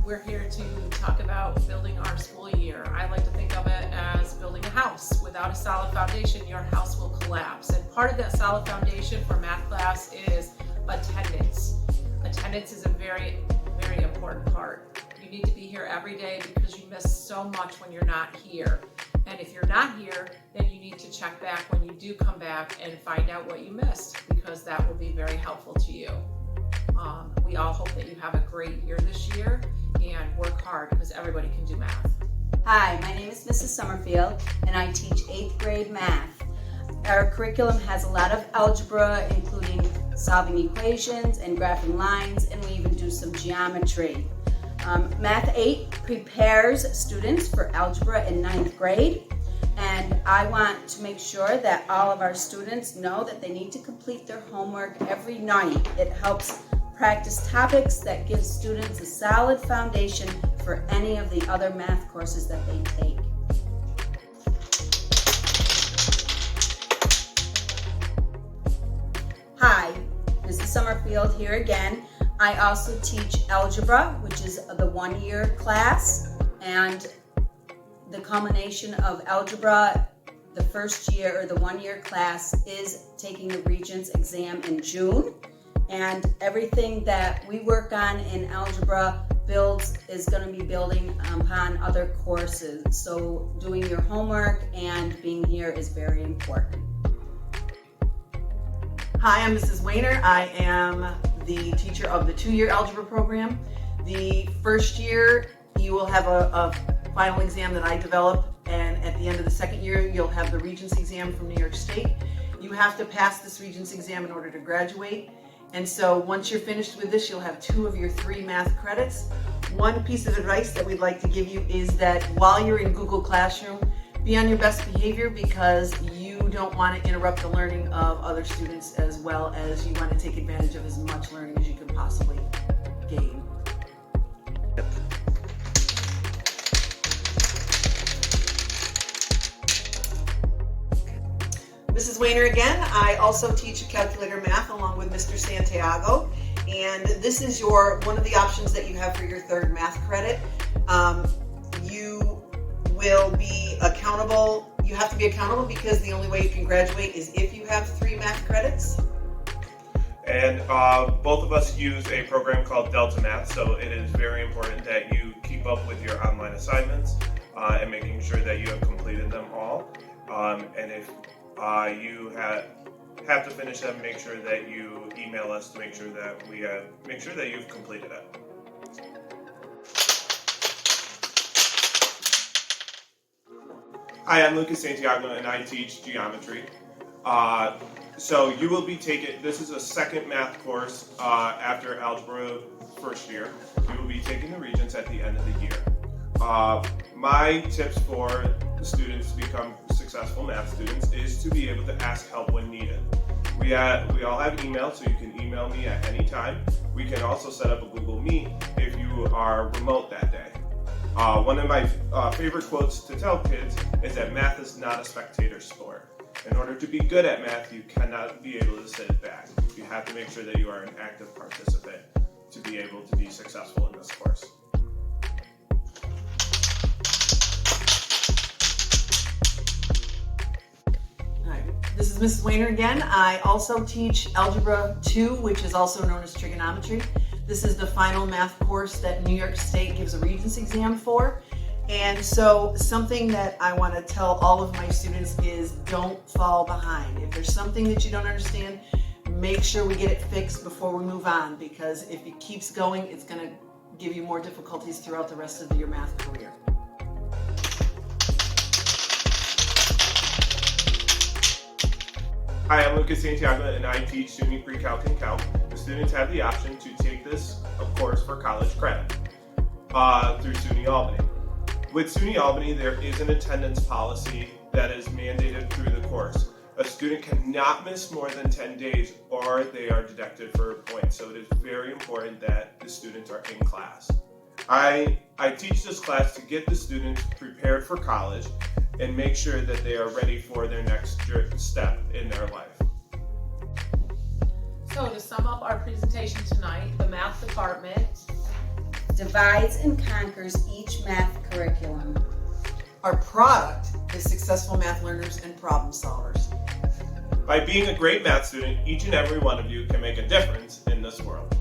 We're here to talk about building our school year. I like to think of it as building a house. Without a solid foundation, your house will collapse. And part of that solid foundation for math class is attendance. Attendance is a very, very important part. You need to be here every day because you miss so much when you're not here. And if you're not here, then you need to check back when you do come back and find out what you missed, because that will be very helpful to you. We all hope that you have a great year this year and work hard, because everybody can do math. Hi, my name is Mrs. Summerfield and I teach 8th grade math. Our curriculum has a lot of algebra, including solving equations and graphing lines, and we even do some geometry. Math 8 prepares students for algebra in 9th grade, and I want to make sure that all of our students know that they need to complete their homework every night. It helps practice topics that give students a solid foundation for any of the other math courses that they take. Hi, Mrs. Summerfield here again. I also teach algebra, which is the one-year class, and the culmination of algebra, the first year or the one-year class, is taking the Regents exam in June. And everything that we work on in algebra is going to be building upon other courses. So doing your homework and being here is very important. Hi, I'm Mrs. Wayner. I am the teacher of the 2-year algebra program. The first year you will have a final exam that I develop, and at the end of the second year you'll have the Regents exam from New York State. You have to pass this Regents exam in order to graduate. And so once you're finished with this, you'll have 2 of your 3 math credits. One piece of advice that we'd like to give you is that while you're in Google Classroom, be on your best behavior, because you don't want to interrupt the learning of other students, as well as you want to take advantage of as much learning as you can possibly gain. Mrs. Wayner again. I also teach calculator math along with Mr. Santiago, and this is one of the options that you have for your 3rd math credit. You will be accountable. You have to be accountable because the only way you can graduate is if you have 3 math credits. And both of us use a program called Delta Math, so it is very important that you keep up with your online assignments and making sure that you have completed them all. And if you have to finish them, make sure that you email us to make sure that you've completed it. Hi, I'm Lucas Santiago and I teach geometry. So you will be taking, this is a second math course after algebra first year. You will be taking the Regents at the end of the year. My tips for the students to become successful math students is to be able to ask help when needed. We all have email, so you can email me at any time. We can also set up a Google Meet if you are remote that day. One of my favorite quotes to tell kids is that math is not a spectator sport. In order to be good at math, you cannot be able to sit back. You have to make sure that you are an active participant to be able to be successful in this course. This is Mrs. Wayner again. I also teach Algebra 2, which is also known as trigonometry. This is the final math course that New York State gives a Regents exam for. And so something that I want to tell all of my students is don't fall behind. If there's something that you don't understand, make sure we get it fixed before we move on, because if it keeps going, it's going to give you more difficulties throughout the rest of your math career. Hi, I'm Lucas Santiago and I teach SUNY Pre-Calc and Calc. The students have the option to take this, of course, for college credit through SUNY Albany. With SUNY Albany, there is an attendance policy that is mandated through the course. A student cannot miss more than 10 days or they are deducted for points, so it is very important that the students are in class. I teach this class to get the students prepared for college and make sure that they are ready for their next step in their life. So to sum up our presentation tonight, the math department divides and conquers each math curriculum. Our product is successful math learners and problem solvers. By being a great math student, each and every one of you can make a difference in this world.